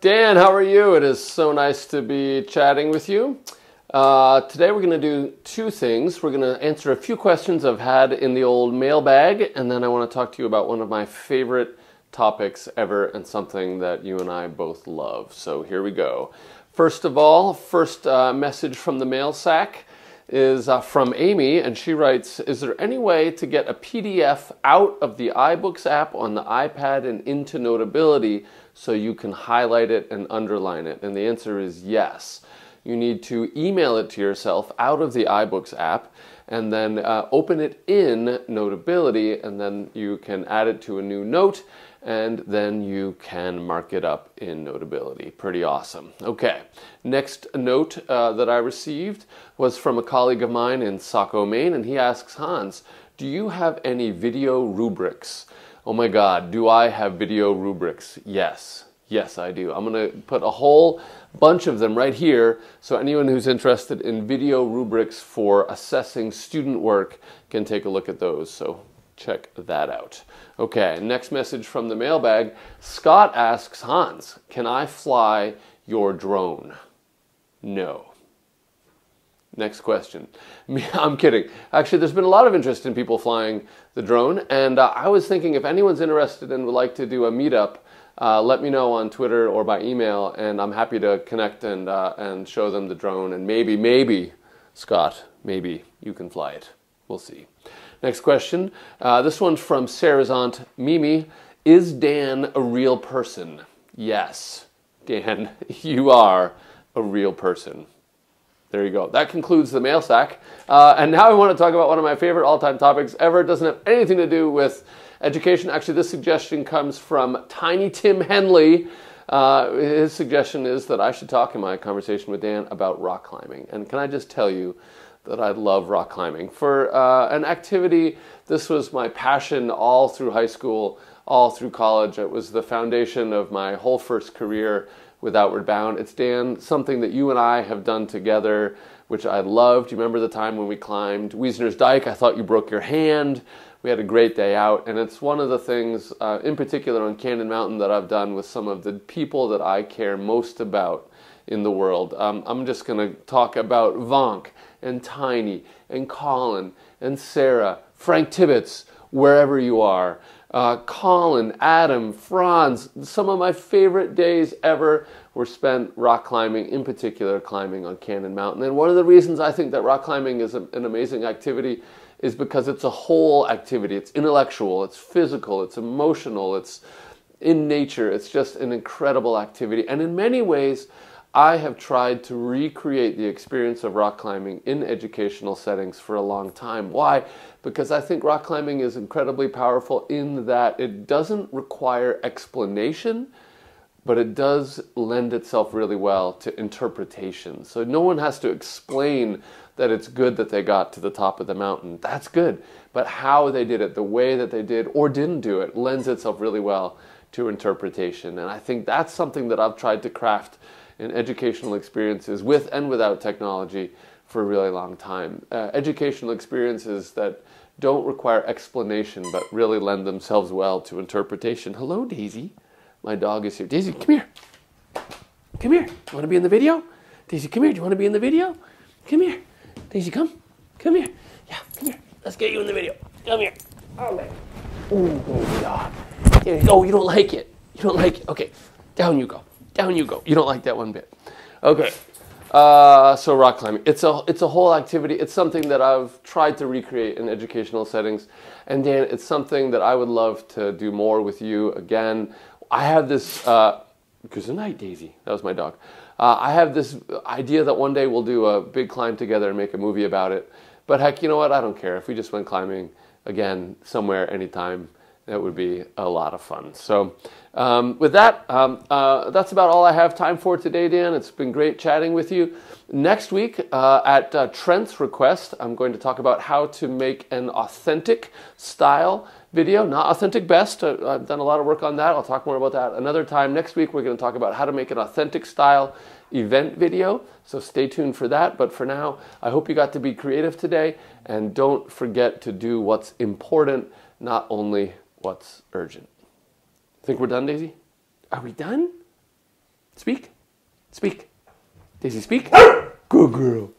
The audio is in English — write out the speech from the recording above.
Dan, how are you? It is so nice to be chatting with you. Today we're going to do two things. We're going to answer a few questions I've had in the old mailbag, and then I want to talk to you about one of my favorite topics ever and something that you and I both love. So here we go. First of all, first message from the mail sack is from Amy, and she writes, is there any way to get a PDF out of the iBooks app on the iPad and into Notability so you can highlight it and underline it? And the answer is yes. You need to email it to yourself out of the iBooks app and then open it in Notability, and then you can add it to a new note, and then you can mark it up in Notability. Pretty awesome. Okay, next note that I received was from a colleague of mine in Saco, Maine, and he asks, Hans, do you have any video rubrics? Oh my God, do I have video rubrics? Yes. Yes, I do. I'm going to put a whole bunch of them right here, so anyone who's interested in video rubrics for assessing student work can take a look at those. So check that out. Okay, next message from the mailbag. Scott asks, Hans, can I fly your drone? No. Next question. I'm kidding. Actually, there's been a lot of interest in people flying the drone, and I was thinking if anyone's interested and would like to do a meetup, let me know on Twitter or by email, and I'm happy to connect and show them the drone, and maybe, Scott, maybe you can fly it. We'll see. Next question. This one's from Sarah's aunt, Mimi. Is Dan a real person? Yes, Dan, you are a real person. There you go. That concludes the mail sack. And now I want to talk about one of my favorite all-time topics ever. It doesn't have anything to do with education. Actually, this suggestion comes from Tiny Tim Henley. His suggestion is that I should talk in my conversation with Dan about rock climbing. And can I just tell you that I love rock climbing. For an activity, this was my passion all through high school, all through college. It was the foundation of my whole first career with Outward Bound. It's, Dan, something that you and I have done together, which I loved. You remember the time when we climbed Wiesner's Dyke? I thought you broke your hand. We had a great day out, and it's one of the things, in particular on Cannon Mountain, that I've done with some of the people that I care most about in the world. I'm just going to talk about Vonk and Tiny and Colin and Sarah, Frank Tibbetts, wherever you are. Colin, Adam, Franz, some of my favorite days ever were spent rock climbing, in particular climbing on Cannon Mountain. And one of the reasons I think that rock climbing is an amazing activity is because it's a whole activity. It's intellectual, it's physical, it's emotional, it's in nature. It's just an incredible activity. And in many ways, I have tried to recreate the experience of rock climbing in educational settings for a long time. Why? Because I think rock climbing is incredibly powerful in that it doesn't require explanation, but it does lend itself really well to interpretation. So no one has to explain that it's good that they got to the top of the mountain. That's good. But how they did it, the way that they did or didn't do it, lends itself really well to interpretation. And I think that's something that I've tried to craft in educational experiences with and without technology for a really long time. Educational experiences that don't require explanation but really lend themselves well to interpretation. Hello, Daisy. My dog is here. Daisy, come here. Come here. You want to be in the video? Daisy, come here. Do you want to be in the video? Come here. Daisy, come. Come here. Yeah, come here. Let's get you in the video. Come here. Oh, man. Oh, God. There you go. You don't like it. You don't like it. Okay. Down you go. Down you go. You don't like that one bit. Okay. So rock climbing. It's a whole activity. It's something that I've tried to recreate in educational settings. And Dan, it's something that I would love to do more with you again. I have this, good night, Daisy. That was my dog. I have this idea that one day we'll do a big climb together and make a movie about it. But heck, you know what? I don't care. If we just went climbing again somewhere, anytime, that would be a lot of fun. So with that, that's about all I have time for today, Dan. It's been great chatting with you. Next week, at Trent's request, I'm going to talk about how to make an authentic style video, not authentic best. I've done a lot of work on that. I'll talk more about that another time. Next week, we're going to talk about how to make an authentic style event video. So stay tuned for that. But for now, I hope you got to be creative today. And don't forget to do what's important, not only what's urgent. Think we're done, Daisy? Are we done? Speak. Speak. Daisy, speak. Good girl.